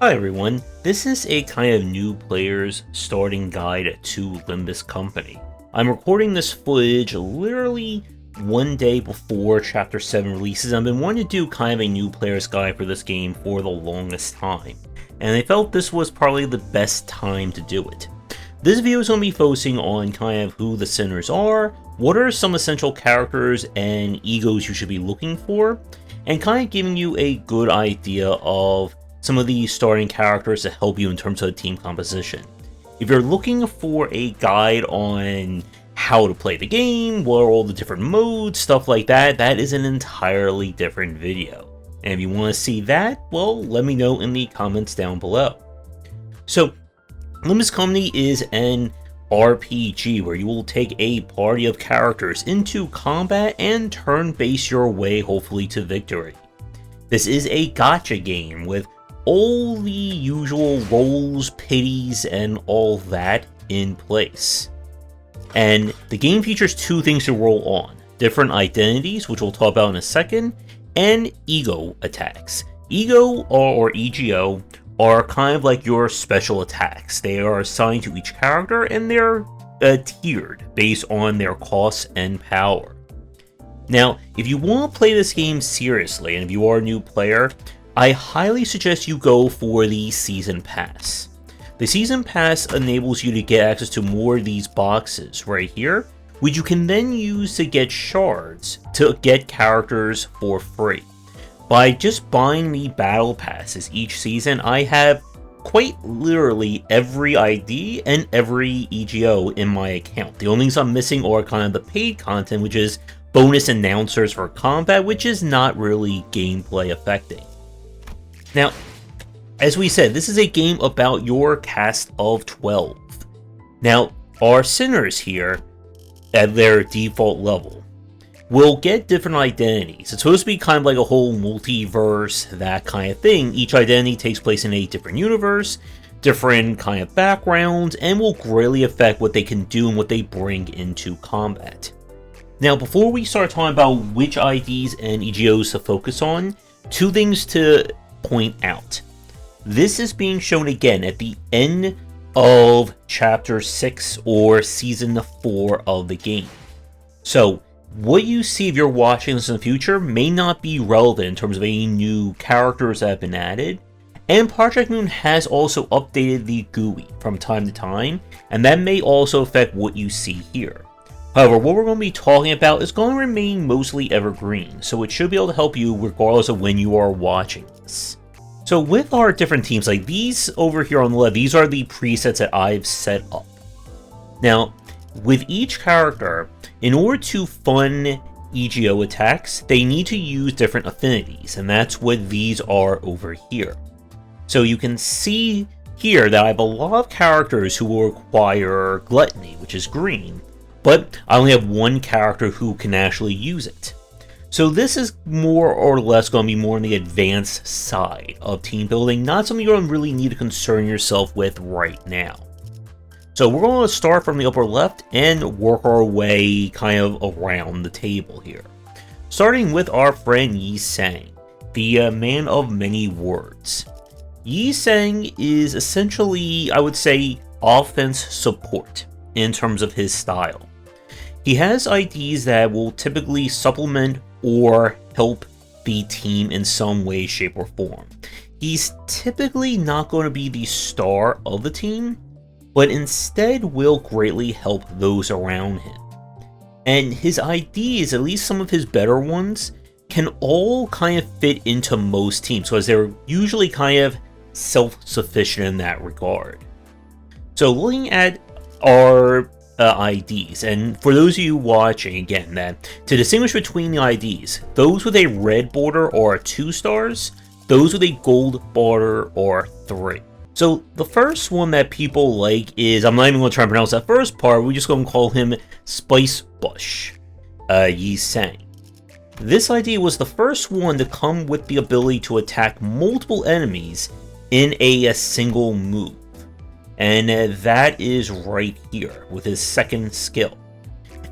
Hi everyone, this is a kind of new player's starting guide to Limbus Company. I'm recording this footage literally one day before Chapter 7 releases. I've been wanting to do kind of a new player's guide for this game for the longest time, and I felt this was probably the best time to do it. This video is going to be focusing on kind of who the sinners are, what are some essential characters and egos you should be looking for, and kind of giving you a good idea of some of the starting characters to help you in terms of team composition. If you're looking for a guide on how to play the game, what are all the different modes, stuff like that, that is an entirely different video. And if you want to see that, well, let me know in the comments down below. So, Limbus Company is an RPG where you will take a party of characters into combat and turn-base your way hopefully to victory. This is a gacha game with all the usual roles, pities, and all that in place. And the game features two things to roll on: different identities, which we'll talk about in a second, and ego attacks. Ego or EGO are kind of like your special attacks. They are assigned to each character and they're tiered based on their costs and power. Now, if you want to play this game seriously, and if you are a new player, I highly suggest you go for the Season Pass. The Season Pass enables you to get access to more of these boxes right here, which you can then use to get shards to get characters for free. By just buying the battle passes each season, I have quite literally every ID and every EGO in my account. The only things I'm missing are kind of the paid content, which is bonus announcers for combat, which is not really gameplay affecting. Now, as we said, this is a game about your cast of 12. Now, our sinners here, at their default level, will get different identities. It's supposed to be kind of like a whole multiverse, that kind of thing. Each identity takes place in a different universe, different kind of backgrounds, and will greatly affect what they can do and what they bring into combat. Now, before we start talking about which IDs and E.G.O.s to focus on, two things to point out. This is being shown again at the end of Chapter 6 or Season 4 of the game. So, what you see if you're watching this in the future may not be relevant in terms of any new characters that have been added, and Project Moon has also updated the GUI from time to time, and that may also affect what you see here. However, what we're going to be talking about is going to remain mostly evergreen, so it should be able to help you regardless of when you are watching this. So with our different teams, like these over here on the left, these are the presets that I've set up. Now, with each character, in order to fund EGO attacks, they need to use different affinities, and that's what these are over here. So you can see here that I have a lot of characters who will require Gluttony, which is green, but I only have one character who can actually use it. So this is more or less going to be more on the advanced side of team building, not something you're going to really need to concern yourself with right now. So we're going to start from the upper left and work our way kind of around the table here. Starting with our friend Yi Sang, the man of many words. Yi Sang is essentially, I would say, offense support in terms of his style. He has IDs that will typically supplement or help the team in some way, shape, or form. He's typically not going to be the star of the team, but instead will greatly help those around him. And his IDs, at least some of his better ones, can all kind of fit into most teams, because they're usually kind of self-sufficient in that regard. So looking at our IDs, and for those of you watching, again, that to distinguish between the IDs, those with a red border are 2 stars, those with a gold border are 3. So the first one that people like is, I'm not even going to try and pronounce that first part, we're just going to call him Spice Bush, Yi Sang. This ID was the first one to come with the ability to attack multiple enemies in a single move. And that is right here with his second skill.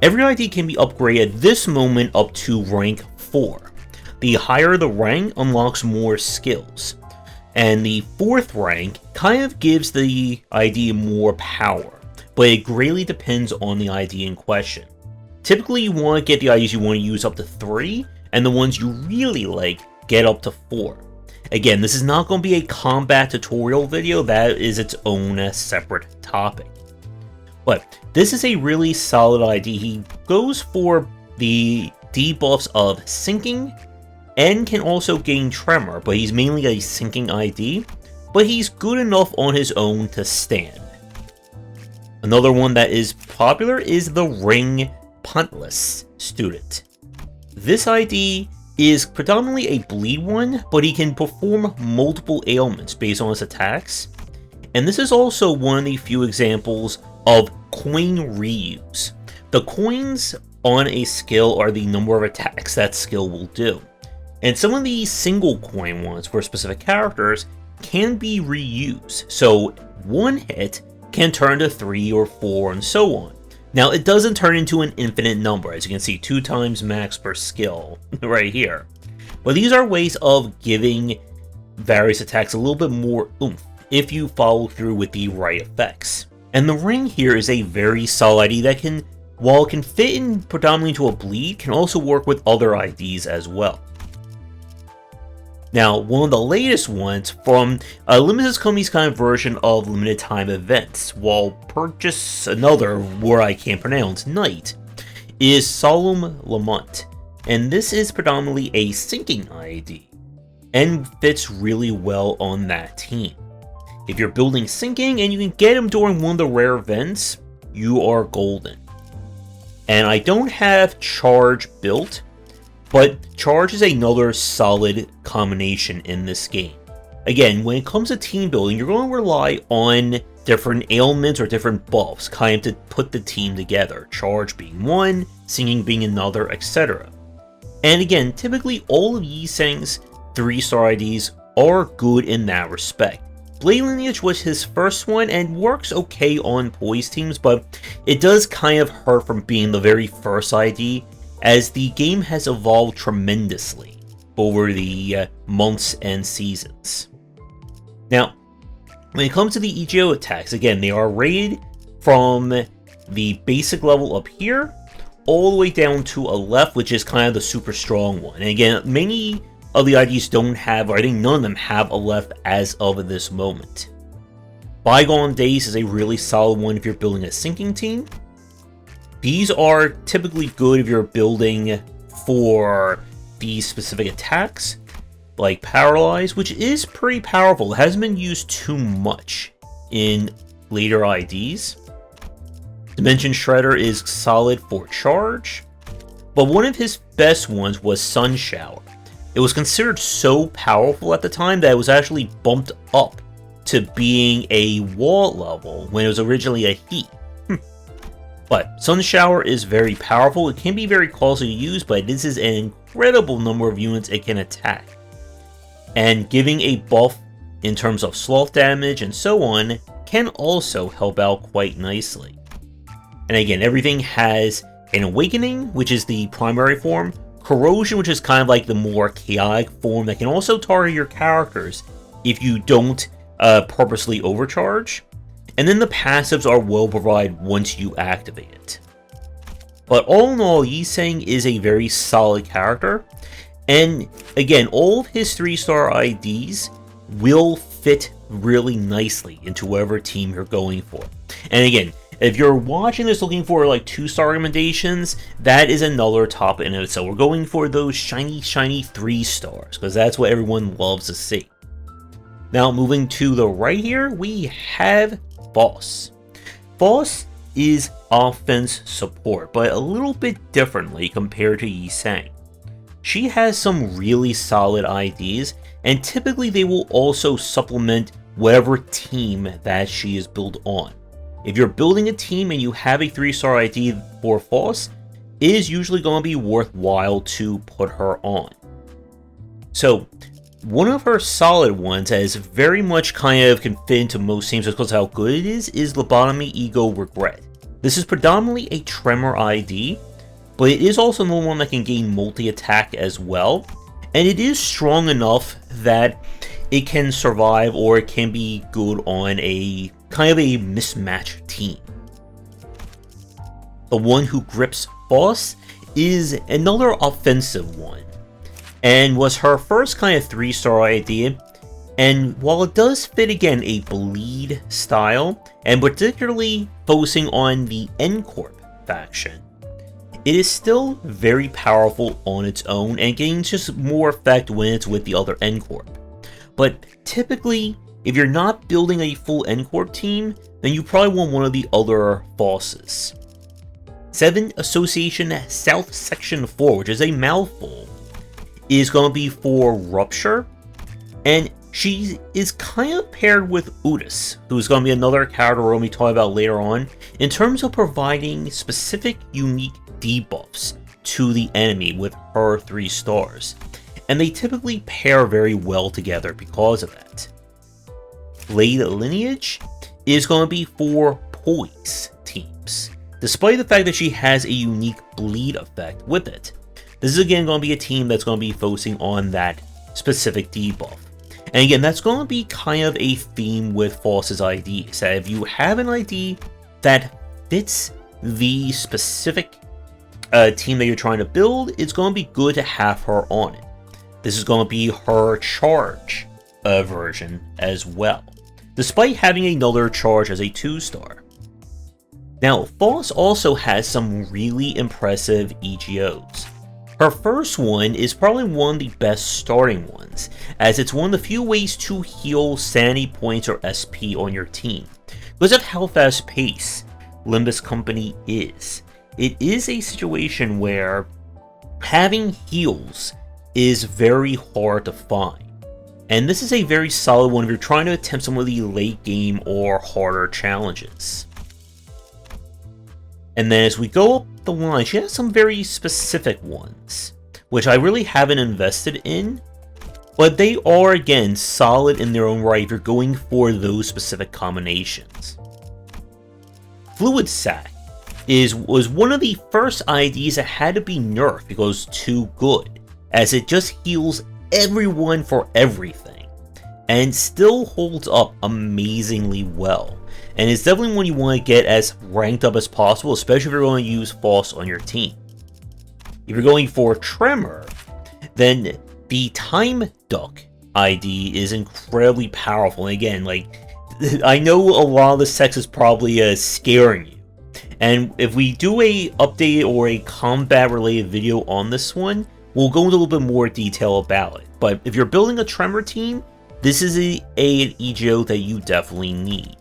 Every ID can be upgraded at this moment up to rank 4. The higher the rank unlocks more skills. And the 4th rank kind of gives the ID more power, but it greatly depends on the ID in question. Typically, you want to get the IDs you want to use up to 3, and the ones you really like get up to 4. Again, this is not going to be a combat tutorial video, that is its own separate topic. But this is a really solid ID. He goes for the debuffs of sinking, and can also gain tremor, but he's mainly a sinking ID, but he's good enough on his own to stand. Another one that is popular is the Ring Puntless student. This ID is predominantly a bleed one, but he can perform multiple ailments based on his attacks, and this is also one of the few examples of coin reuse. The coins on a skill are the number of attacks that skill will do. And some of these single coin ones for specific characters can be reused, so 1 hit can turn to 3 or 4 and so on. Now, it doesn't turn into an infinite number, as you can see, 2 times max per skill right here. But these are ways of giving various attacks a little bit more oomph if you follow through with the right effects. And the ring here is a very solid ID that can, while it can fit in predominantly to a bleed, can also work with other IDs as well. Now, one of the latest ones from Limbus company's kind of version of limited time events, while purchase another word I can't pronounce, Knight, is Solemn Lamont, and this is predominantly a sinking ID, and fits really well on that team. If you're building sinking and you can get him during one of the rare events, you are golden. And I don't have charge built, but charge is another solid combination in this game. Again, when it comes to team building, you're going to rely on different ailments or different buffs, kind of to put the team together. Charge being one, singing being another, etc. And again, typically all of Yi Seng's 3-star IDs are good in that respect. Blade Lineage was his first one and works okay on poise teams, but it does kind of hurt from being the very first ID, as the game has evolved tremendously over the months and seasons. Now, when it comes to the E.G.O. attacks, again, they are rated from the basic level up here, all the way down to a left, which is kind of the super strong one. And again, many of the IDs don't have, or I think none of them have a left as of this moment. Bygone Days is a really solid one if you're building a sinking team. These are typically good if you're building for these specific attacks, like Paralyze, which is pretty powerful. It hasn't been used too much in later IDs. Dimension Shredder is solid for charge, but one of his best ones was Sun Shower. It was considered so powerful at the time that it was actually bumped up to being a wall level when it was originally a heat. But Sun Shower is very powerful. It can be very costly to use, but this is an incredible number of units it can attack. And giving a buff in terms of sloth damage and so on can also help out quite nicely. And again, everything has an Awakening, which is the primary form, Corrosion, which is kind of like the more chaotic form that can also target your characters if you don't purposely overcharge. And then the passives are well provided once you activate it. But all in all, Yi Seng is a very solid character. And again, all of his 3-star IDs will fit really nicely into whatever team you're going for. And again, if you're watching this looking for like 2-star recommendations, that is another topic in it. So we're going for those shiny 3-stars, because that's what everyone loves to see. Now moving to the right here, we have Boss. Boss is offense support, but a little bit differently compared to Yi Seng. She has some really solid IDs, and typically they will also supplement whatever team that she is built on. If you're building a team and you have a 3-star ID for Boss, it is usually going to be worthwhile to put her on. So, one of her solid ones that is very much kind of can fit into most teams because of how good it is Lobotomy Ego Regret. This is predominantly a Tremor ID, but it is also the one that can gain multi-attack as well, and it is strong enough that it can survive or it can be good on a kind of a mismatched team. The one who grips Boss is another offensive one, and was her first kind of 3-star idea. And while it does fit again a bleed style, and particularly focusing on the N-Corp faction, it is still very powerful on its own and gains just more effect when it's with the other N-Corp. But typically, if you're not building a full N-Corp team, then you probably want one of the other bosses. 7 Association South Section 4, which is a mouthful, is going to be for Rupture, and she is kind of paired with I.D.s, who's going to be another character we're going to be talking about later on, in terms of providing specific unique debuffs to the enemy with her 3 stars, and they typically pair very well together because of that. Blade Lineage is going to be for Poise teams, despite the fact that she has a unique bleed effect with it. This is again going to be a team that's going to be focusing on that specific debuff. And again, that's going to be kind of a theme with Foss's IDs, that if you have an ID that fits the specific team that you're trying to build, it's going to be good to have her on it. This is going to be her charge version as well, despite having another charge as a 2-star. Now, Foss also has some really impressive E.G.O.s. Her first one is probably one of the best starting ones, as it's one of the few ways to heal sanity points or SP on your team. Because of how fast paced Limbus Company is, it is a situation where having heals is very hard to find. And this is a very solid one if you're trying to attempt some of the late game or harder challenges. And then as we go up the line, she has some very specific ones, which I really haven't invested in, but they are again solid in their own right if you're going for those specific combinations. Fluid Sac was one of the first IDs that had to be nerfed because it's too good, as it just heals everyone for everything, and still holds up amazingly well. And it's definitely one you want to get as ranked up as possible, especially if you're going to use Foss on your team. If you're going for Tremor, then the Time Duck ID is incredibly powerful. And again, like, I know a lot of the sex is probably scaring you. And if we do a update or a combat related video on this one, we'll go into a little bit more detail about it. But if you're building a Tremor team, this is an E.G.O. that you definitely need.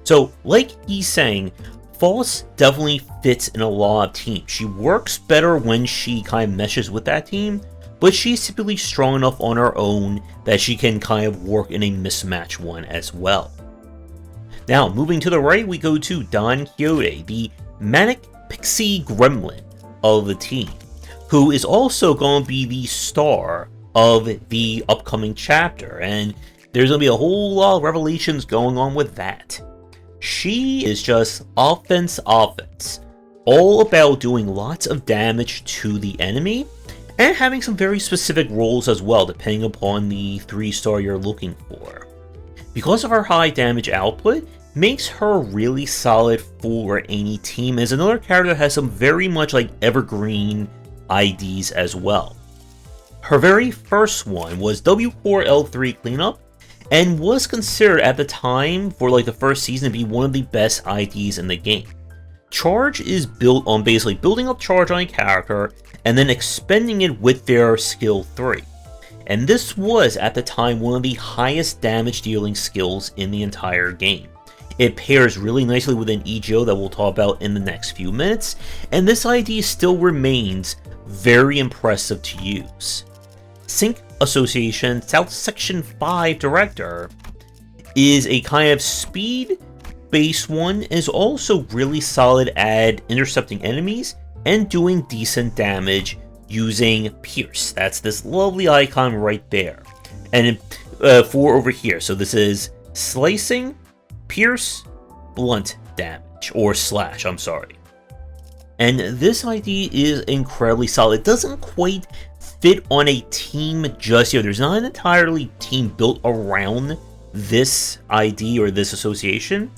So, like he's saying, Foss definitely fits in a lot of teams. She works better when she kind of meshes with that team, but she's typically strong enough on her own that she can kind of work in a mismatch one as well. Now, moving to the right, we go to Don Quixote, the Manic Pixie Gremlin of the team, who is also going to be the star of the upcoming chapter, and there's going to be a whole lot of revelations going on with that. She is just offense, all about doing lots of damage to the enemy, and having some very specific roles as well, depending upon the 3-star you're looking for. Because of her high damage output, makes her really solid for any team, as another character that has some very much like evergreen IDs as well. Her very first one was W4L3 Cleanup, and was considered at the time for like the first season to be one of the best IDs in the game. Charge is built on basically building up charge on a character and then expending it with their skill 3. And this was at the time one of the highest damage dealing skills in the entire game. It pairs really nicely with an E.G.O. that we'll talk about in the next few minutes, and this ID still remains very impressive to use. Sync Association South Section 5 Director is a kind of speed-based one, is also really solid at intercepting enemies and doing decent damage using Pierce. That's this lovely icon right there. And for over here, so this is Slicing, Pierce, Blunt Damage, or Slash, I'm sorry. And this ID is incredibly solid. It doesn't quite fit on a team just yet. There's not an entirely team built around this ID or this association,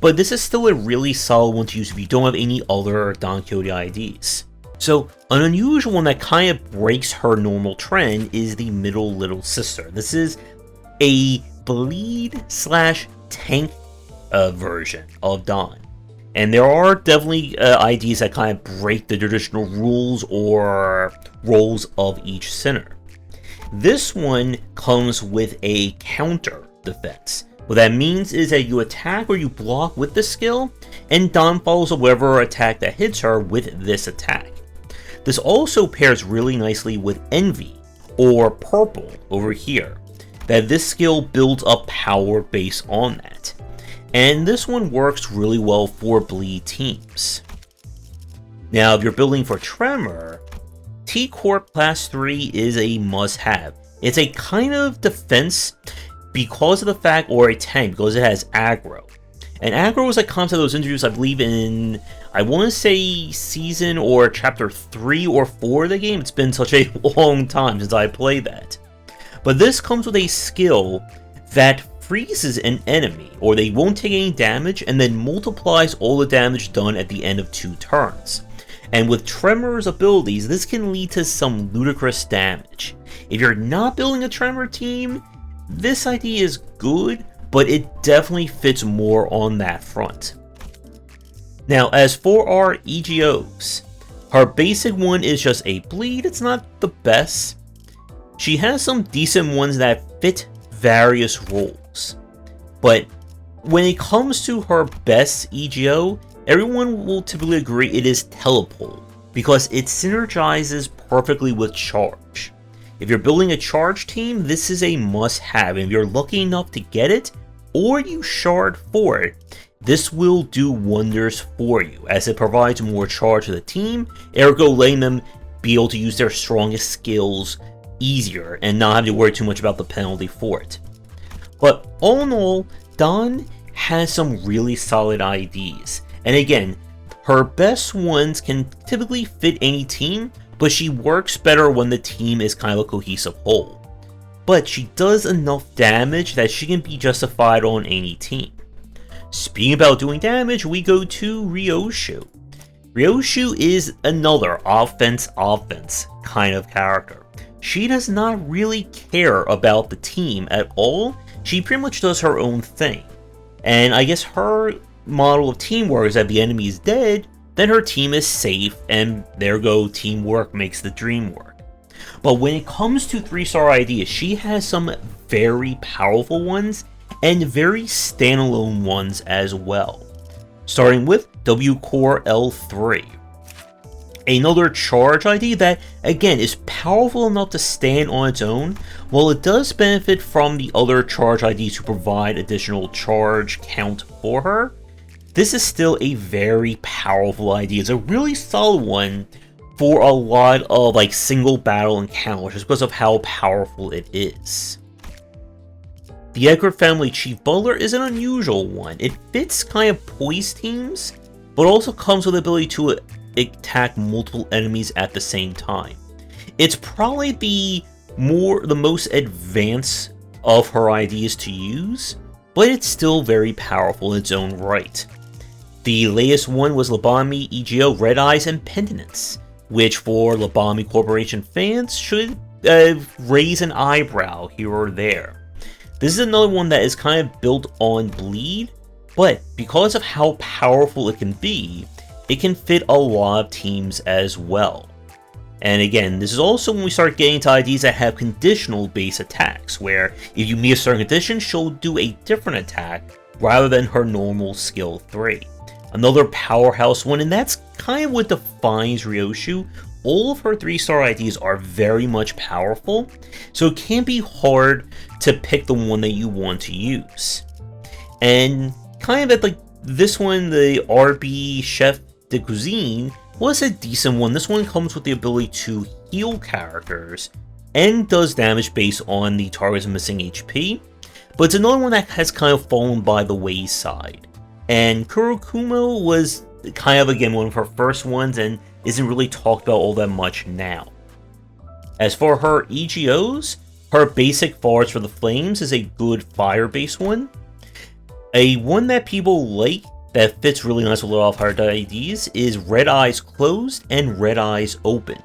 but this is still a really solid one to use if you don't have any other Don Quixote IDs. So, an unusual one that kind of breaks her normal trend is the middle little sister. This is a bleed/tank version of Don. And there are definitely IDs that kind of break the traditional rules or roles of each center. This one comes with a counter defense. What that means is that you attack or you block with the skill, and Don follows whatever attack that hits her with this attack. This also pairs really nicely with Envy, or Purple over here, that this skill builds up power based on that. And this one works really well for bleed teams. Now, if you're building for Tremor, T-Corp Class 3 is a must-have. It's a kind of defense because of the fact, or a tank, because it has aggro. And aggro is a concept that was introduced, I believe, in, I want to say, season or chapter 3 or 4 of the game. It's been such a long time since I played that. But this comes with a skill that freezes an enemy, or they won't take any damage, and then multiplies all the damage done at the end of 2 turns. And with Tremor's abilities, this can lead to some ludicrous damage. If you're not building a Tremor team, this idea is good, but it definitely fits more on that front. Now, as for our E.G.O.s, her basic one is just a bleed. It's not the best. She has some decent ones that fit various roles, but when it comes to her best E.G.O., everyone will typically agree it is Telepole, because it synergizes perfectly with Charge. If you're building a Charge team, this is a must-have, and if you're lucky enough to get it, or you shard for it, this will do wonders for you, as it provides more charge to the team, ergo letting them be able to use their strongest skills easier and not have to worry too much about the penalty for it. But all in all, Don has some really solid IDs, and again, her best ones can typically fit any team, but she works better when the team is kind of a cohesive whole. But she does enough damage that she can be justified on any team. Speaking about doing damage, we go to Ryoshu. Ryoshu is another offense kind of character. She does not really care about the team at all. She pretty much does her own thing. And I guess her model of teamwork is that the enemy is dead, then her team is safe, and there go, teamwork makes the dream work. But when it comes to 3-star ideas, she has some very powerful ones, and very standalone ones as well. Starting with W-Core L3. Another charge ID that, again, is powerful enough to stand on its own, while it does benefit from the other charge IDs to provide additional charge count for her. This is still a very powerful ID. It's a really solid one for a lot of single battle encounters just because of how powerful it is. The Edgar family Chief Butler is an unusual one. It fits kind of poise teams, but also comes with the ability to attack multiple enemies at the same time. It's probably the most advanced of her ideas to use, but it's still very powerful in its own right. The latest one was Lobotomy, E.G.O., Red Eyes, and Penitence, which for Lobotomy Corporation fans should raise an eyebrow here or there. This is another one that is kind of built on bleed, but because of how powerful it can be, it can fit a lot of teams as well. And again, this is also when we start getting to IDs that have conditional base attacks, where if you meet a certain condition, she'll do a different attack rather than her normal skill 3. Another powerhouse one, and that's kind of what defines Ryoshu. All of her 3-star IDs are very much powerful, so it can be hard to pick the one that you want to use. And kind of at this one, the RB Chef de Cuisine was a decent one. This one comes with the ability to heal characters and does damage based on the target's missing HP, but it's another one that has kind of fallen by the wayside. And Kurokumo was kind of, again, one of her first ones and isn't really talked about all that much now. As for her E.G.O.s, her basic Forest for the Flames is a good fire-based one. A one that people like that fits really nice with a lot of her IDs is Red Eyes Closed and Red Eyes Open.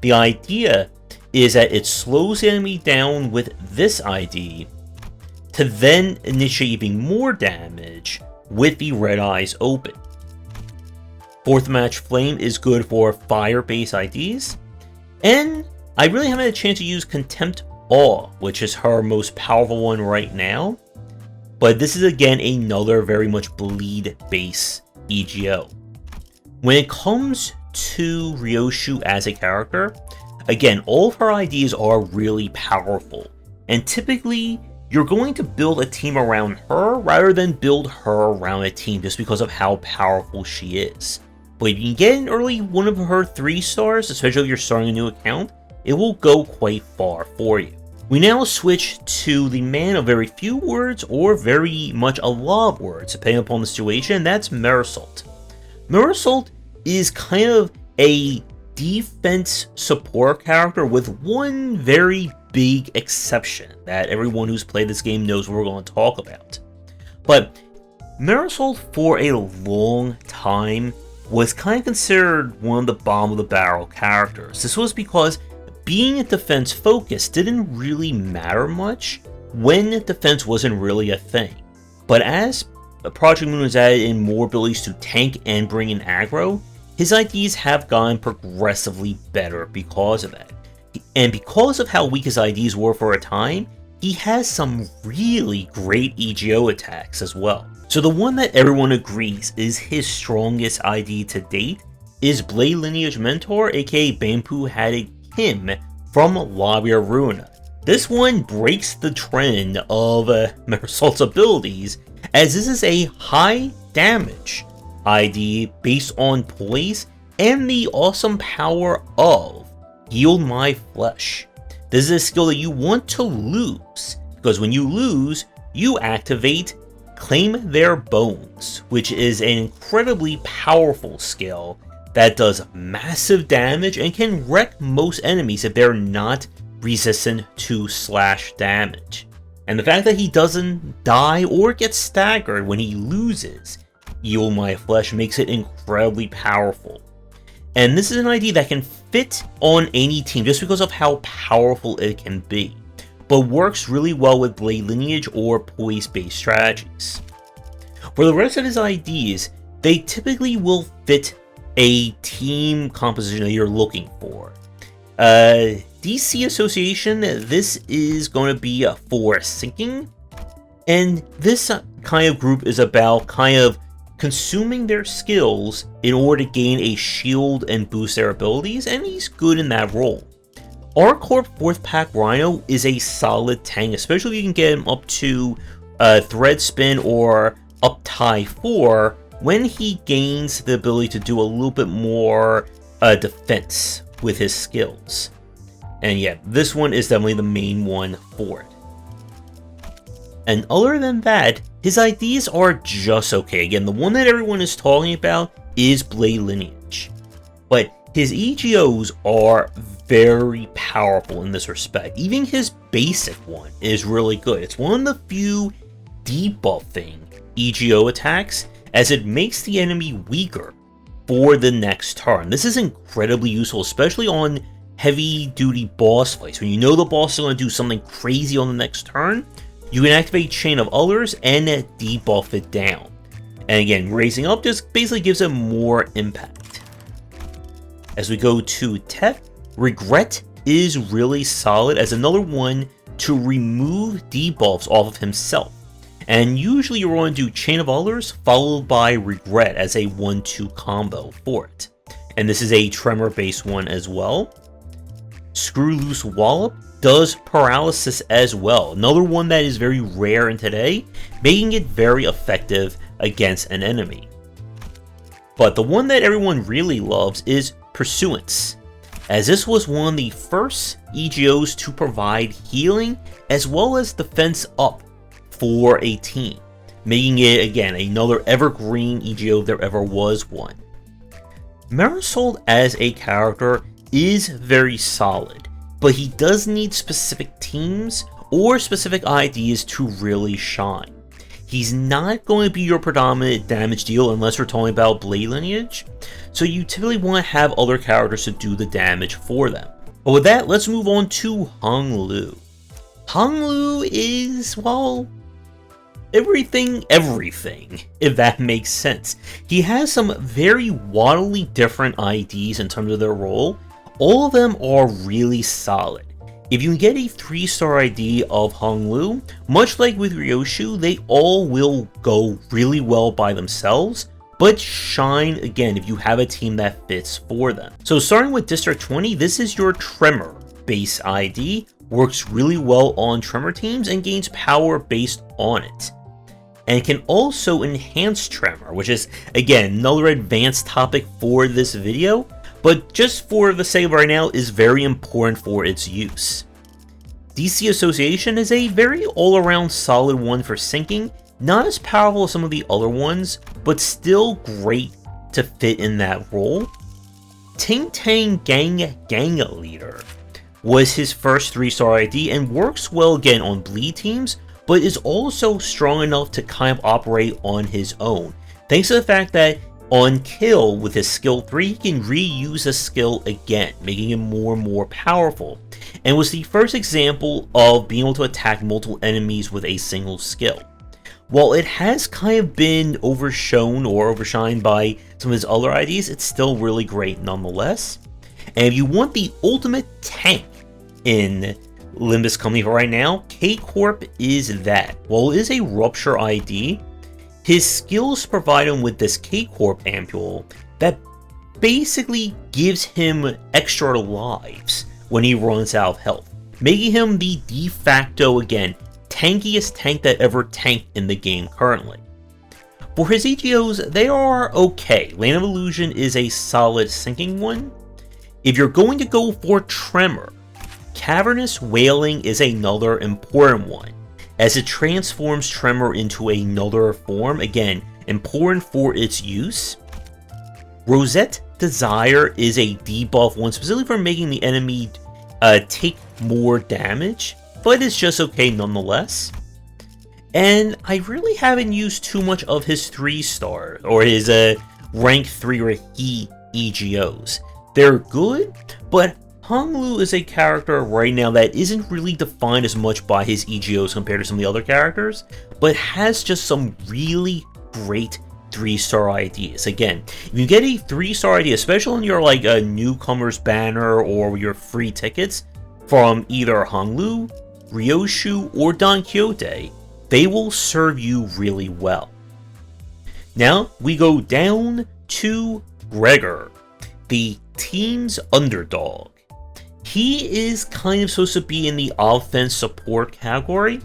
The idea is that it slows the enemy down with this ID to then initiate even more damage with the Red Eyes Open. Fourth Match Flame is good for fire-based IDs, and I really haven't had a chance to use Contempt Awe, which is her most powerful one right now, but this is again another very much bleed-based E.G.O. When it comes to Ryoshu as a character, again, all of her IDs are really powerful, and typically you're going to build a team around her rather than build her around a team just because of how powerful she is. But if you can get an early one of her 3 stars, especially if you're starting a new account, it will go quite far for you. We now switch to the man of very few words or very much a lot of words, depending upon the situation, and that's Marisol. Marisol is kind of a defense support character with one very big exception that everyone who's played this game knows what we're going to talk about. But Marisol, for a long time, was kind of considered one of the bottom of the barrel characters. This was because being a defense focus didn't really matter much when defense wasn't really a thing. But as Project Moon has added in more abilities to tank and bring in aggro, his IDs have gotten progressively better because of that. And because of how weak his IDs were for a time, he has some really great E.G.O. attacks as well. So the one that everyone agrees is his strongest ID to date is Blade Lineage Mentor, aka Banpu Hatted Kim from Labia Ruina. This one breaks the trend of Marisol's abilities, as this is a high damage ID based on poise and the awesome power of Heal My Flesh. This is a skill that you want to lose, because when you lose, you activate Claim Their Bones, which is an incredibly powerful skill that does massive damage and can wreck most enemies if they're not resistant to slash damage. And the fact that he doesn't die or get staggered when he loses Heal My Flesh makes it incredibly powerful. And this is an ID that can fit on any team just because of how powerful it can be, but works really well with Blade Lineage or poise-based strategies. For the rest of his IDs, they typically will fit a team composition that you're looking for. DC Association, this is going to be for sinking, and this kind of group is about kind of consuming their skills in order to gain a shield and boost their abilities, and he's good in that role. R-Corp 4th Pack Rhino is a solid tank, especially if you can get him up to Thread Spin or up tie 4 when he gains the ability to do a little bit more defense with his skills. And yeah, this one is definitely the main one for it. And other than that, his IDs are just okay. Again, the one that everyone is talking about is Blade Lineage. But his E.G.O.s are very powerful in this respect. Even his basic one is really good. It's one of the few debuffing E.G.O. attacks, as it makes the enemy weaker for the next turn. This is incredibly useful, especially on heavy-duty boss fights. When you know the boss is going to do something crazy on the next turn, you can activate Chain of Others and debuff it down. And again, raising up just basically gives it more impact. As we go to Tef, Regret is really solid as another one to remove debuffs off of himself. And usually you're going to do Chain of Others followed by Regret as a 1-2 combo for it. And this is a Tremor based one as well. Screw Loose Wallop does Paralysis as well. Another one that is very rare in today, making it very effective against an enemy. But the one that everyone really loves is Pursuance, as this was one of the first E.G.O.s to provide healing as well as defense up for a team, making it again another evergreen E.G.O. if there ever was one. Marisol as a character is very solid, but he does need specific teams or specific IDs to really shine. He's not going to be your predominant damage deal unless we're talking about Blade lineage, so you typically want to have other characters to do the damage for them. But with that, let's move on to Hong Lu. Hong Lu is, well, everything, if that makes sense. He has some very wildly different IDs in terms of their role. All of them are really solid. If you can get a 3-star ID of Hong Lu, much like with Ryoshu, they all will go really well by themselves, but shine again if you have a team that fits for them. So starting with District 20, this is your Tremor base ID, works really well on Tremor teams and gains power based on it. And can also enhance Tremor, which is, again, another advanced topic for this video, but just for the sake of right now is very important for its use. DC Association is a very all-around solid one for sinking, not as powerful as some of the other ones, but still great to fit in that role. Ting Tang Gang Leader was his first 3-star ID and works well again on bleed teams, but is also strong enough to kind of operate on his own, thanks to the fact that on kill with his skill 3, he can reuse a skill again, making him more and more powerful, and was the first example of being able to attack multiple enemies with a single skill. While it has kind of been overshown or overshined by some of his other IDs, it's still really great nonetheless. And if you want the ultimate tank in Limbus Company for right now, K-Corp is that. While it is a Rupture ID, his skills provide him with this K-Corp ampule that basically gives him extra lives when he runs out of health, making him the de facto, again, tankiest tank that ever tanked in the game currently. For his E.G.O.s, they are okay. Land of Illusion is a solid sinking one. If you're going to go for Tremor, Cavernous Wailing is another important one, as it transforms Tremor into another form, again, important for its use. Rosette Desire is a debuff one, specifically for making the enemy take more damage, but it's just okay nonetheless. And I really haven't used too much of his 3-star, or his rank 3 or E E.G.O.s. They're good, but Hong Lu is a character right now that isn't really defined as much by his E.G.O.s compared to some of the other characters, but has just some really great 3-star IDs. Again, if you get a 3-star ID, especially on your like a newcomer's banner or your free tickets from either Hong Lu, Ryoshu, or Don Quixote, they will serve you really well. Now we go down to Gregor, the team's underdog. He is kind of supposed to be in the offense support category,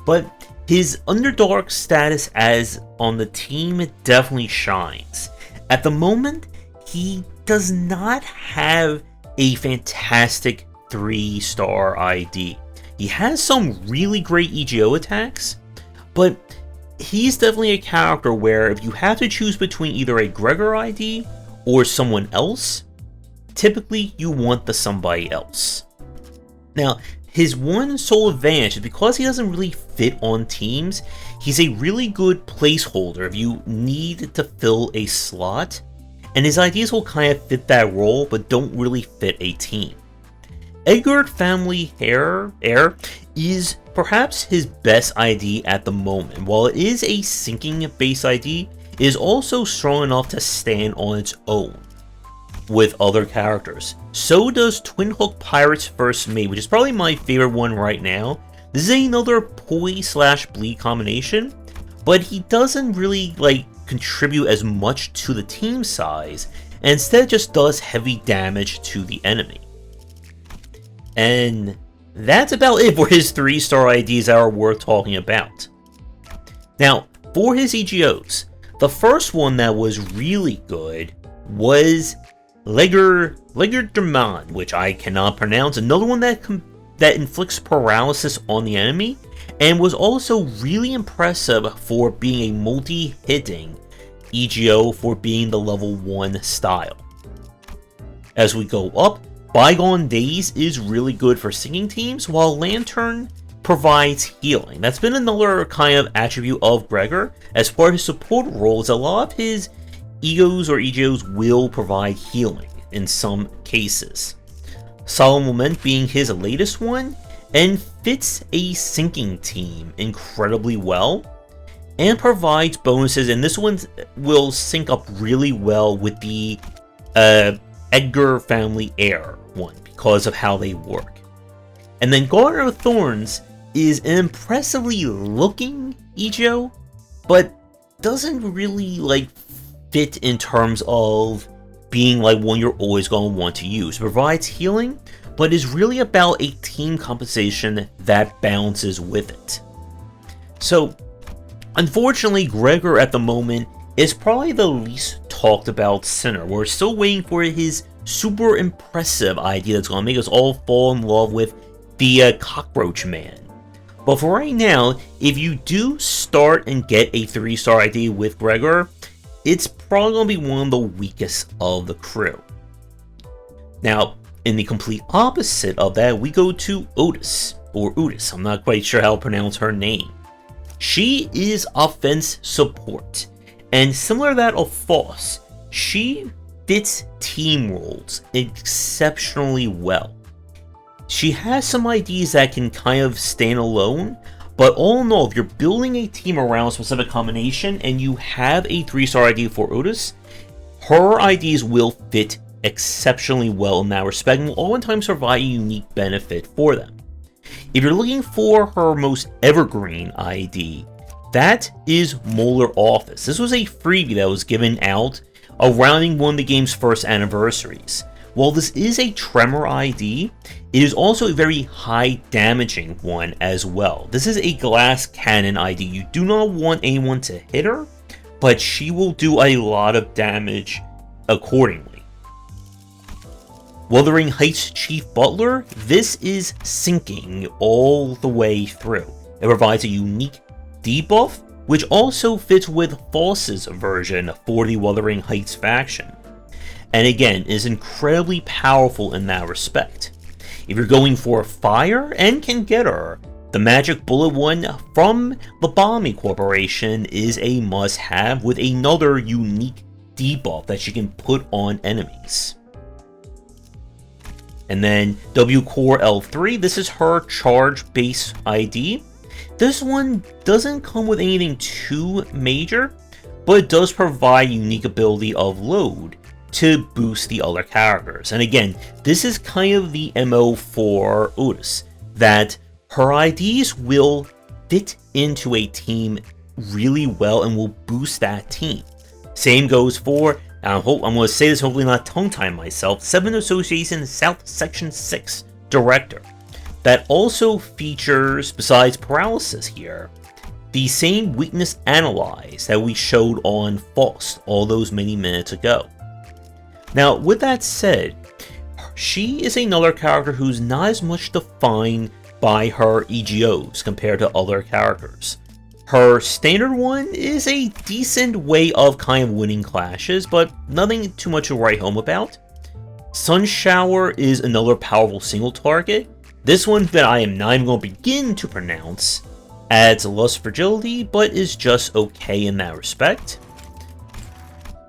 but his underdog status as on the team definitely shines. At the moment, he does not have a fantastic 3-star ID. He has some really great E.G.O. attacks, but he's definitely a character where if you have to choose between either a Gregor ID or someone else, typically you want the somebody else. Now, his one sole advantage is because he doesn't really fit on teams, he's a really good placeholder if you need to fill a slot, and his ideas will kind of fit that role but don't really fit a team. Edgard Family Heir is perhaps his best ID at the moment. While it is a sinking base ID, it is also strong enough to stand on its own with other characters. So does Twin Hook Pirates First Mate, which is probably my favorite one right now. This is another Poi/Bleed combination, but he doesn't really contribute as much to the team size, and instead just does heavy damage to the enemy. And that's about it for his 3-star IDs that are worth talking about. Now, for his E.G.O.s, the first one that was really good was Legerderman, which I cannot pronounce. Another one that inflicts paralysis on the enemy, and was also really impressive for being a multi-hitting E.G.O. for being the level 1 style. As we go up, Bygone Days is really good for sinking teams, while Lantern provides healing. That's been another kind of attribute of Gregor. As part of his support roles, a lot of his E.G.O.s or E.G.O.s will provide healing in some cases. Solemn Lament being his latest one, and fits a sinking team incredibly well, and provides bonuses, and this one will sync up really well with the Edgar family heir one because of how they work. And then Garner of Thorns is an impressively looking E.G.O., but doesn't really fit in terms of being one you're always going to want to use. It provides healing, but is really about a team composition that balances with it. So, unfortunately, Gregor at the moment is probably the least talked about Sinner. We're still waiting for his super impressive idea that's going to make us all fall in love with the Cockroach Man. But for right now, if you do start and get a 3-star ID with Gregor, it's probably going to be one of the weakest of the crew. Now, in the complete opposite of that, we go to Otis, or Otis, I'm not quite sure how to pronounce her name. She is offense support, and similar to that of Foss, she fits team roles exceptionally well. She has some IDs that can kind of stand alone, but all in all, if you're building a team around a specific combination and you have a 3-star ID for Otis, her IDs will fit exceptionally well in that respect and will oftentimes provide a unique benefit for them. If you're looking for her most evergreen ID, that is Molar Office. This was a freebie that was given out around one of the game's first anniversaries. While this is a Tremor ID, it is also a very high damaging one as well. This is a glass cannon ID. You do not want anyone to hit her, but she will do a lot of damage accordingly. Wuthering Heights Chief Butler, this is sinking all the way through. It provides a unique debuff, which also fits with Foss's version for the Wuthering Heights faction. And again, is incredibly powerful in that respect. If you're going for fire and can get her, the Magic Bullet one from the Balmy Corporation is a must-have with another unique debuff that she can put on enemies. And then W-Core L3, this is her charge base ID. This one doesn't come with anything too major, but it does provide unique ability of load to boost the other characters. And again, this is kind of the MO for Otis, that her IDs will fit into a team really well and will boost that team. Same goes for, I'm going to say this, hopefully not tongue-tie myself, 7 Association South Section 6 Director. That also features, besides paralysis here, the same weakness analyze that we showed on Faust all those many minutes ago. Now, with that said, she is another character who's not as much defined by her E.G.O.s compared to other characters. Her standard one is a decent way of kind of winning clashes, but nothing too much to write home about. Sun Shower is another powerful single target. This one that I am not even going to begin to pronounce adds Lust Fragility, but is just okay in that respect.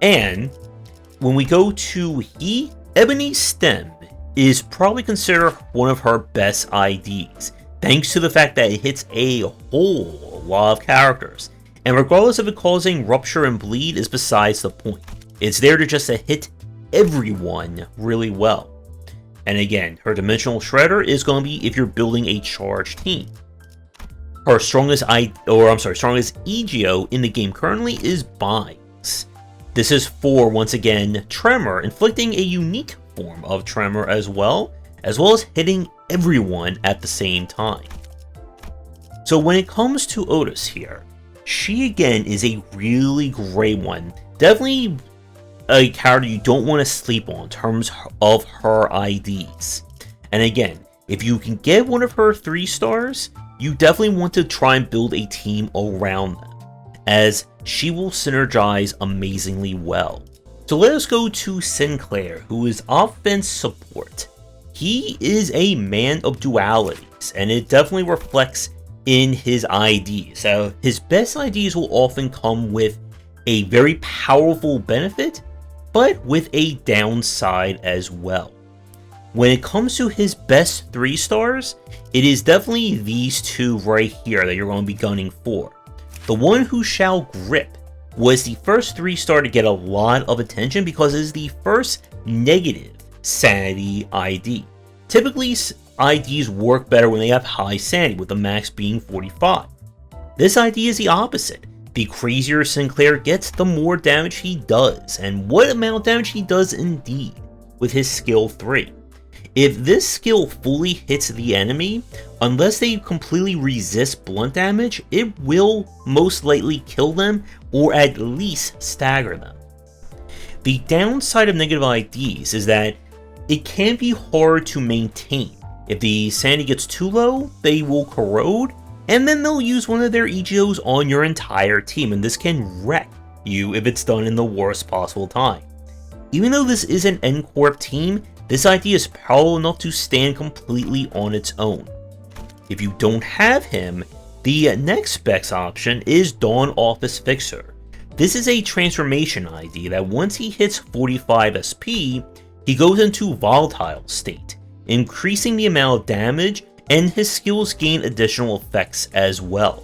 And when we go to He, Ebony Stem is probably considered one of her best IDs, thanks to the fact that it hits a whole lot of characters, and regardless of it causing rupture and bleed is besides the point. It's there to just hit everyone really well. And again, her Dimensional Shredder is going to be if you're building a charged team. Her strongest E.G.O. in the game currently is Binds. This is for, once again, Tremor, inflicting a unique form of Tremor as well as hitting everyone at the same time. So when it comes to Otis here, she again is a really great one. Definitely a character you don't want to sleep on in terms of her IDs. And again, if you can get one of her 3 stars, you definitely want to try and build a team around them, as she will synergize amazingly well. So let us go to Sinclair, who is offense support. he is a man of dualities, and it definitely reflects in his IDs. So his best IDs will often come with a very powerful benefit, but with a downside as well. When it comes to his best 3 stars, it is definitely these two right here that you're going to be gunning for. The one who shall grip was the first 3-star to get a lot of attention because it is the first negative sanity ID. Typically, IDs work better when they have high sanity, with the max being 45. This ID is the opposite. The crazier Sinclair gets, the more damage he does, and what amount of damage he does indeed, with his skill 3. If this skill fully hits the enemy, unless they completely resist blunt damage, it will most likely kill them or at least stagger them. The downside of negative IDs is that it can be hard to maintain. If the sanity gets too low, they will corrode, and then they'll use one of their E.G.O.s on your entire team, and this can wreck you if it's done in the worst possible time. Even though this is an N-Corp team, this ID is powerful enough to stand completely on its own. If you don't have him, the next best option is Dawn Office Fixer. This is a transformation ID that once he hits 45 SP, he goes into volatile state, increasing the amount of damage, and his skills gain additional effects as well.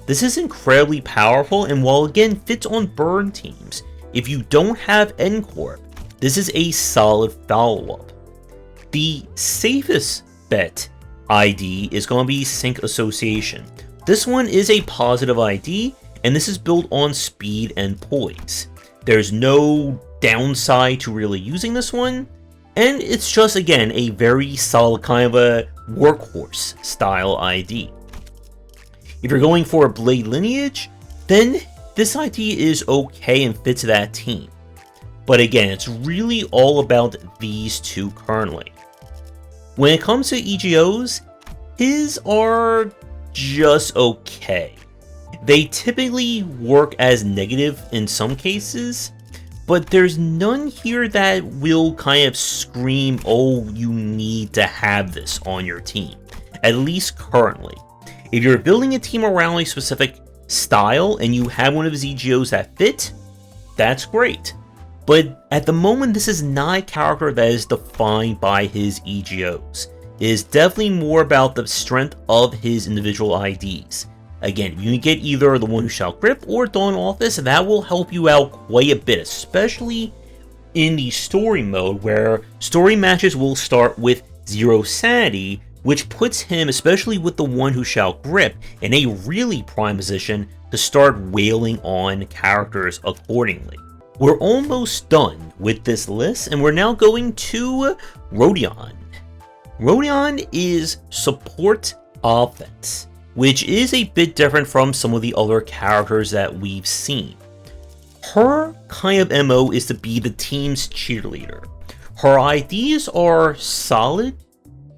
This is incredibly powerful, and while again fits on burn teams, if you don't have N-Corp, this is a solid follow-up. The safest bet ID is going to be Sync Association. This one is a positive ID, and this is built on speed and poise. There's no downside to really using this one, and it's just, again, a very solid kind of a workhorse style ID. If you're going for a Blade lineage, then this ID is okay and fits that team. But again, it's really all about these two currently. When it comes to E.G.O.s, his are just okay. They typically work as negative in some cases, but there's none here that will kind of scream, oh, you need to have this on your team, at least currently. If you're building a team around a specific style and you have one of his E.G.O.s that fit, that's great. But at the moment, this is not a character that is defined by his E.G.O.s. It is definitely more about the strength of his individual IDs. Again, you can get either the one who shall grip or Dawn Office, and that will help you out quite a bit, especially in the story mode, where story matches will start with 0 sanity, which puts him, especially with the one who shall grip, in a really prime position to start wailing on characters accordingly. We're almost done with this list, and we're now going to Rodion. Rodion is support offense, which is a bit different from some of the other characters that we've seen. Her kind of MO is to be the team's cheerleader. Her IDs are solid,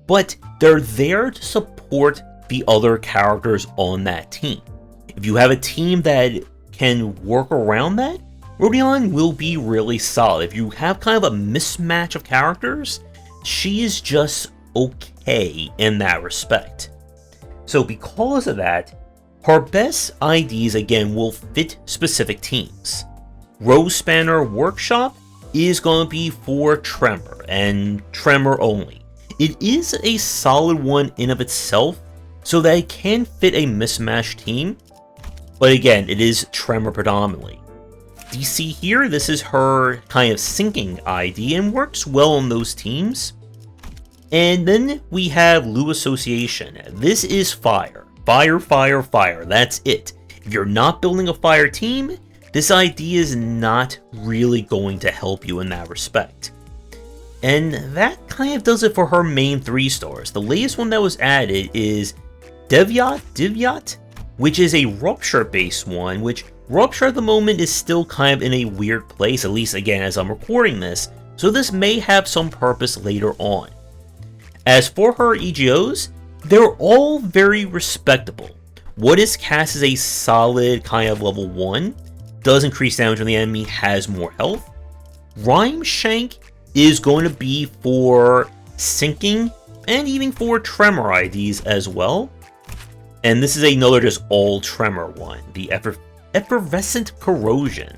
but they're there to support the other characters on that team. If you have a team that can work around that, Rodion will be really solid. If you have kind of a mismatch of characters, she is just okay in that respect. So because of that, her best IDs again will fit specific teams. Rose Spanner Workshop is going to be for Tremor, and Tremor only. It is a solid one in of itself, so that it can fit a mismatched team, but again, it is Tremor predominantly. DC here, this is her kind of sinking ID and works well on those teams. And then we have Lu Association. This is fire. Fire, fire, fire. That's it. If you're not building a fire team, this ID is not really going to help you in that respect. And that kind of does it for her main 3 stars. The latest one that was added is Divyat, which is a Rupture based one, which Rupture at the moment is still kind of in a weird place, at least again as I'm recording this, so this may have some purpose later on. As for her E.G.O.s, they're all very respectable. What is cast as a solid kind of level 1, does increase damage when the enemy has more health. Rhyme Shank is going to be for sinking, and even 4 tremor IDs as well. And this is another just all tremor one, the effervescent corrosion.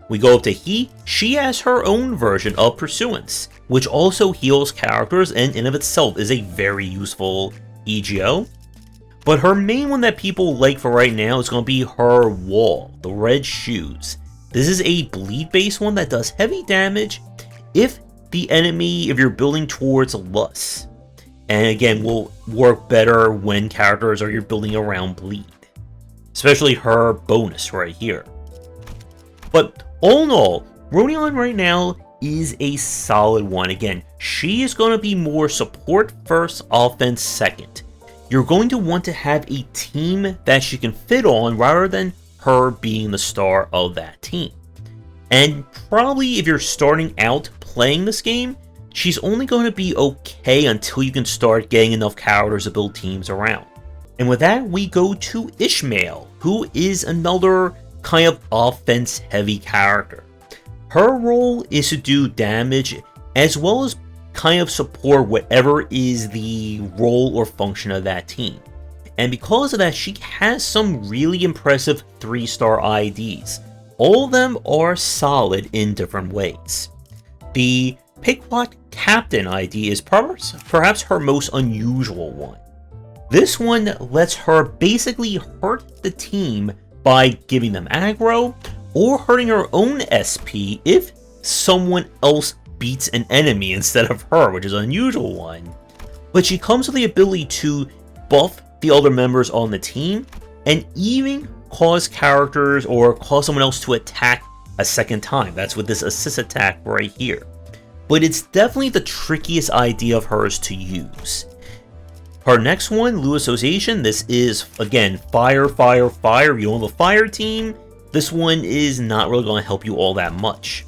We go up to He. She has her own version of Pursuance, which also heals characters and in of itself is a very useful E.G.O. But her main one that people like for right now is going to be her Wall, the Red Shoes. This is a bleed-based one that does heavy damage if you're building towards Lust. And again, will work better when you're building around bleed. Especially her bonus right here. But all in all, Rodion right now is a solid one. Again, she is going to be more support first, offense second. You're going to want to have a team that she can fit on rather than her being the star of that team. And probably if you're starting out playing this game, she's only going to be okay until you can start getting enough characters to build teams around. And with that, we go to Ishmael, who is another kind of offense-heavy character. Her role is to do damage as well as kind of support whatever is the role or function of that team. And because of that, she has some really impressive 3-star IDs. All of them are solid in different ways. The Pequot Captain ID is perhaps her most unusual one. This one lets her basically hurt the team by giving them aggro or hurting her own SP if someone else beats an enemy instead of her, which is an unusual one. But she comes with the ability to buff the other members on the team and even cause characters or cause someone else to attack a second time. That's with this assist attack right here. But it's definitely the trickiest idea of hers to use. Her next one, Lou Association, this is, again, fire, fire, fire. If you don't have a fire team, this one is not really going to help you all that much.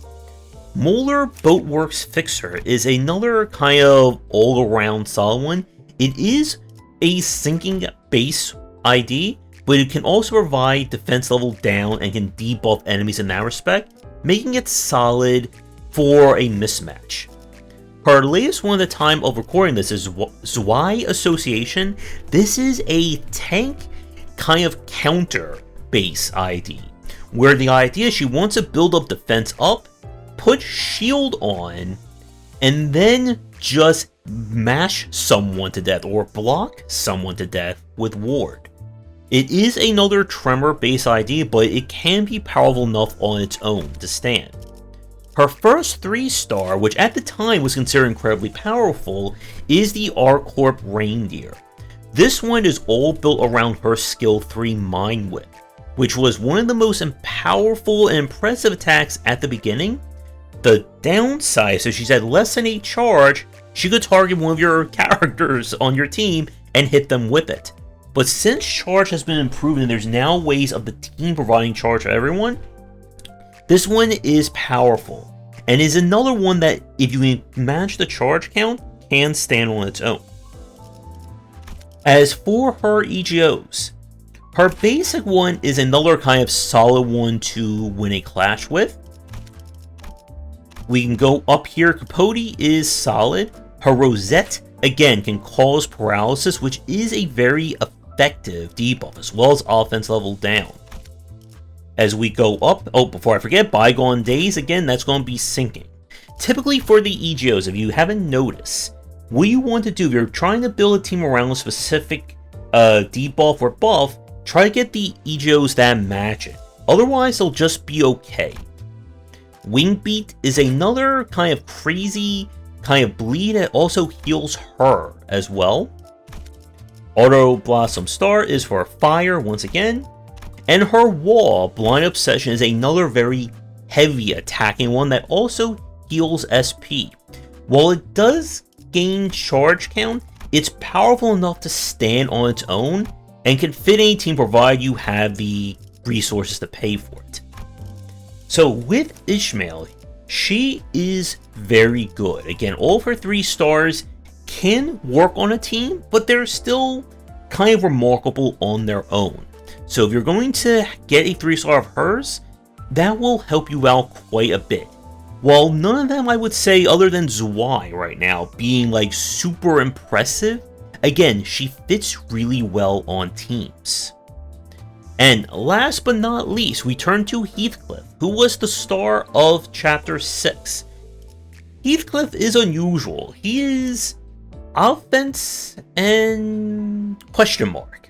Moeller Boatworks Fixer is another kind of all-around solid one. It is a sinking base ID, but it can also provide defense level down and can debuff enemies in that respect, making it solid for a mismatch. Her latest one at the time of recording this is Zwei Association. This is a tank kind of counter base ID, where the idea is she wants to build up defense up, put shield on, and then just mash someone to death or block someone to death with ward. It is another tremor base ID, but it can be powerful enough on its own to stand. Her first 3-star, which at the time was considered incredibly powerful, is the R-Corp Reindeer. This one is all built around her skill 3 Mind Whip, which was one of the most powerful and impressive attacks at the beginning. The downside, so she's had less than 8 charge, she could target one of your characters on your team and hit them with it. But since charge has been improved and there's now ways of the team providing charge for everyone, this one is powerful, and is another one that, if you match the charge count, can stand on its own. As for her E.G.O.s, her basic one is another kind of solid one to win a clash with. We can go up here, Capote is solid. Her Rosette, again, can cause paralysis, which is a very effective debuff, as well as offense level down. As we go up, oh, before I forget, Bygone Days, again, that's going to be sinking. Typically for the E.G.O.s, if you haven't noticed, what you want to do, if you're trying to build a team around a specific debuff or buff, try to get the E.G.O.s that match it. Otherwise, they'll just be okay. Wingbeat is another kind of crazy kind of bleed that also heals her as well. Auto Blossom Star is for fire once again. And her Wall, Blind Obsession, is another very heavy attacking one that also heals SP. While it does gain charge count, it's powerful enough to stand on its own and can fit any team provided you have the resources to pay for it. So with Ishmael, she is very good. Again, all of her 3 stars can work on a team, but they're still kind of remarkable on their own. So if you're going to get a 3-star of hers, that will help you out quite a bit. While none of them I would say, other than Zwei right now, being like super impressive, again, she fits really well on teams. And last but not least, we turn to Heathcliff, who was the star of Chapter 6. Heathcliff is unusual. He is offense and question mark.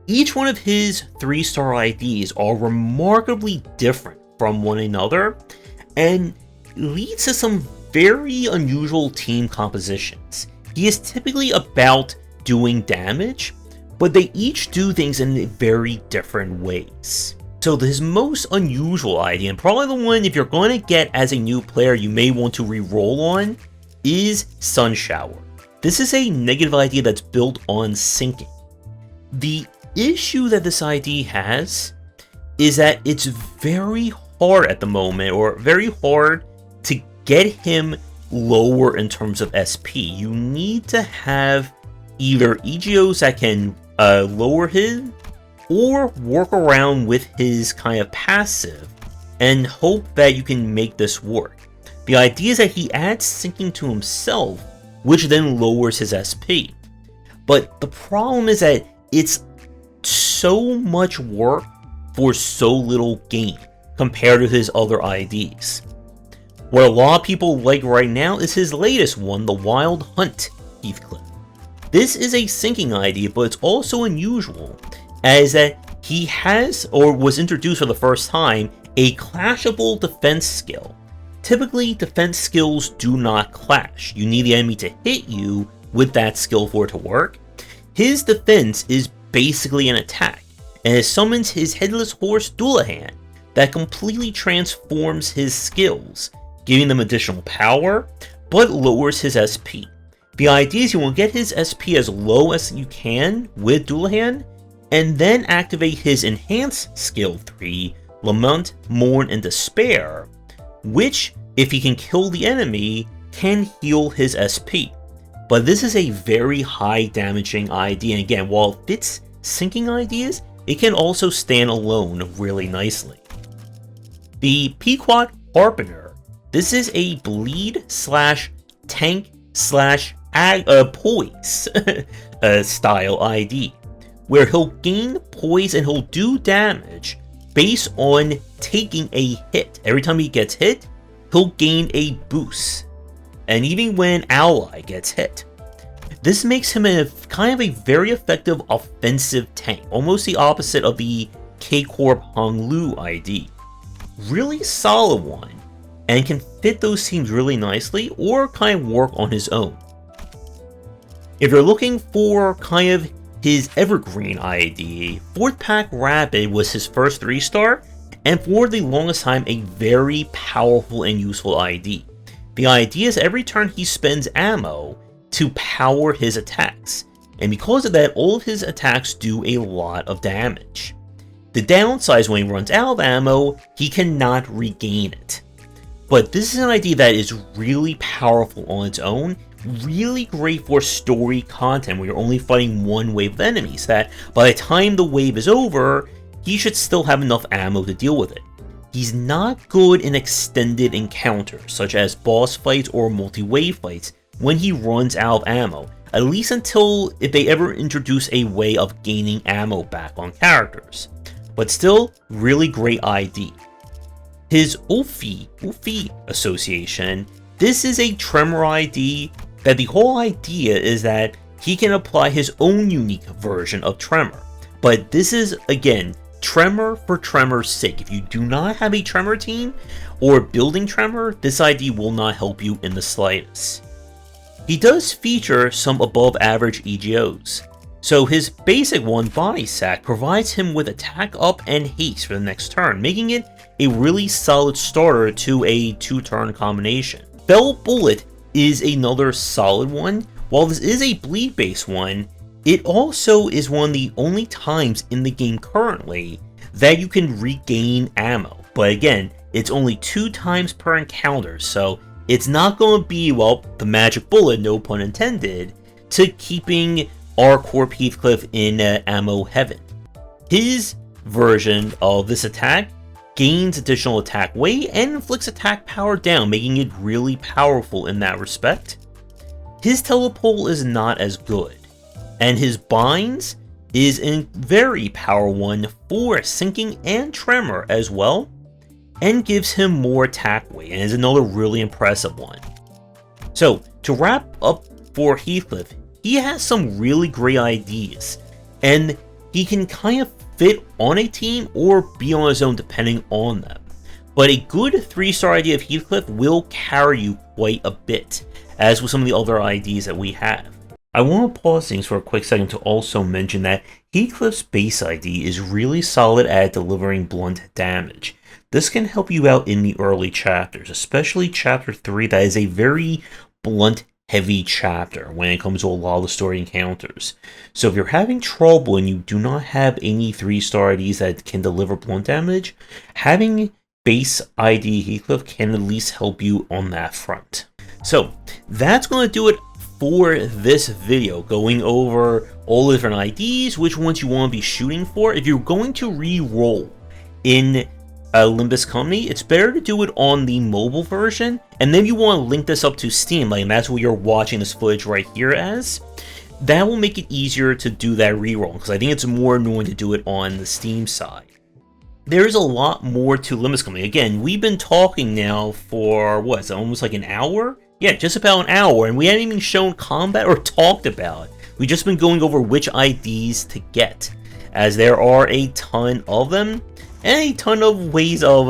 Each one of his 3-star IDs are remarkably different from one another, and leads to some very unusual team compositions. He is typically about doing damage, but they each do things in very different ways. So his most unusual ID, and probably the one if you're going to get as a new player you may want to re-roll on, is Sun Shower. This is a negative ID that's built on sinking. The issue that this ID has is that it's very hard at the moment, or very hard to get him lower in terms of SP. You need to have either E.G.O.s that can lower him, or work around with his kind of passive and hope that you can make this work. The idea is that he adds sinking to himself, which then lowers his SP. But the problem is that it's so much work for so little gain compared to his other IDs. What a lot of people like right now is his latest one, the Wild Hunt Heathcliff. This is a sinking ID, but it's also unusual, as that he has, or was introduced for the first time, a clashable defense skill. Typically, defense skills do not clash. You need the enemy to hit you with that skill for it to work. His defense is basically an attack, and it summons his headless horse Dullahan that completely transforms his skills, giving them additional power, but lowers his SP. The idea is you will get his SP as low as you can with Dullahan, and then activate his enhanced skill 3, Lament, Mourn, and Despair, which, if he can kill the enemy, can heal his SP. But this is a very high damaging ID, and again, while it fits sinking ideas, it can also stand alone really nicely. The Pequot Harpiner. This is a bleed slash tank slash poise style ID, where he'll gain poise and he'll do damage based on taking a hit. Every time he gets hit, he'll gain a boost, and even when ally gets hit. This makes him a kind of a very effective offensive tank, almost the opposite of the K-Corp Hong Lu ID. Really solid one, and can fit those teams really nicely, or kind of work on his own. If you're looking for kind of his evergreen ID, 4th Pack Rapid was his first 3-star, and for the longest time a very powerful and useful ID. The idea is every turn he spends ammo to power his attacks, and because of that, all of his attacks do a lot of damage. The downside is when he runs out of ammo, he cannot regain it. But this is an idea that is really powerful on its own, really great for story content where you're only fighting one wave of enemies, that by the time the wave is over, he should still have enough ammo to deal with it. He's not good in extended encounters, such as boss fights or multi-wave fights, when he runs out of ammo, at least until if they ever introduce a way of gaining ammo back on characters. But still, really great ID. His Ufi association, this is a Tremor ID that the whole idea is that he can apply his own unique version of Tremor. But this is, again, Tremor for Tremor's sake. If you do not have a Tremor team or building Tremor, this ID will not help you in the slightest. He does feature some above average E.G.O.s. So his basic one, Body Sack, provides him with attack up and haste for the next turn, making it a really solid starter to a 2-turn combination. Bell Bullet is another solid one. While this is a bleed based one, it also is one of the only times in the game currently that you can regain ammo. But again, it's only 2 times per encounter, so it's not going to be, well, the magic bullet, no pun intended, to keeping our Corp Heathcliff in ammo heaven. His version of this attack gains additional attack weight, and inflicts attack power down, making it really powerful in that respect. His telepole is not as good, and his binds is a very power one for sinking and tremor as well, and gives him more attack weight, and is another really impressive one. So, to wrap up for Heathcliff, he has some really great ideas, and he can kind of fit on a team or be on his own depending on them. But a good 3-star idea of Heathcliff will carry you quite a bit, as with some of the other IDs that we have. I want to pause things for a quick second to also mention that Heathcliff's base ID is really solid at delivering blunt damage. This can help you out in the early chapters, especially chapter 3, that is a very blunt heavy chapter when it comes to a lot of the story encounters. So if you're having trouble and you do not have any 3-star IDs that can deliver blunt damage, having base ID Heathcliff can at least help you on that front. So that's going to do it for this video, going over all the different IDs, which ones you want to be shooting for. If you're going to re-roll in Limbus Company, it's better to do it on the mobile version, and then you want to link this up to Steam, like that's what you're watching this footage right here as. That will make it easier to do that reroll, because I think it's more annoying to do it on the Steam side. There's a lot more to Limbus Company. Again, we've been talking now for, what, is it almost like an hour? Yeah, just about an hour, and we haven't even shown combat or talked about it. We've just been going over which IDs to get, as there are a ton of them, and a ton of ways of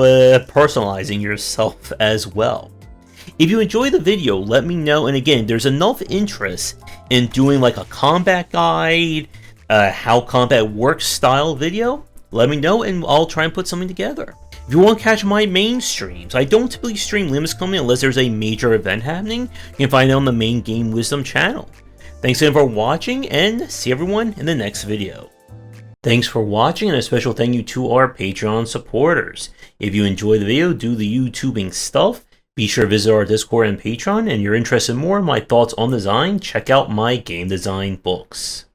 personalizing yourself as well. If you enjoyed the video, let me know, and again, there's enough interest in doing like a combat guide, how combat works style video, let me know and I'll try and put something together. If you want to catch my main streams, I don't typically stream Limbus Company unless there's a major event happening. You can find it on the main Game Wisdom channel. Thanks again for watching, and see everyone in the next video. Thanks for watching, and a special thank you to our Patreon supporters. If you enjoyed the video, do the YouTubing stuff, be sure to visit our Discord and Patreon, and you're interested in more in my thoughts on design, check out my game design books.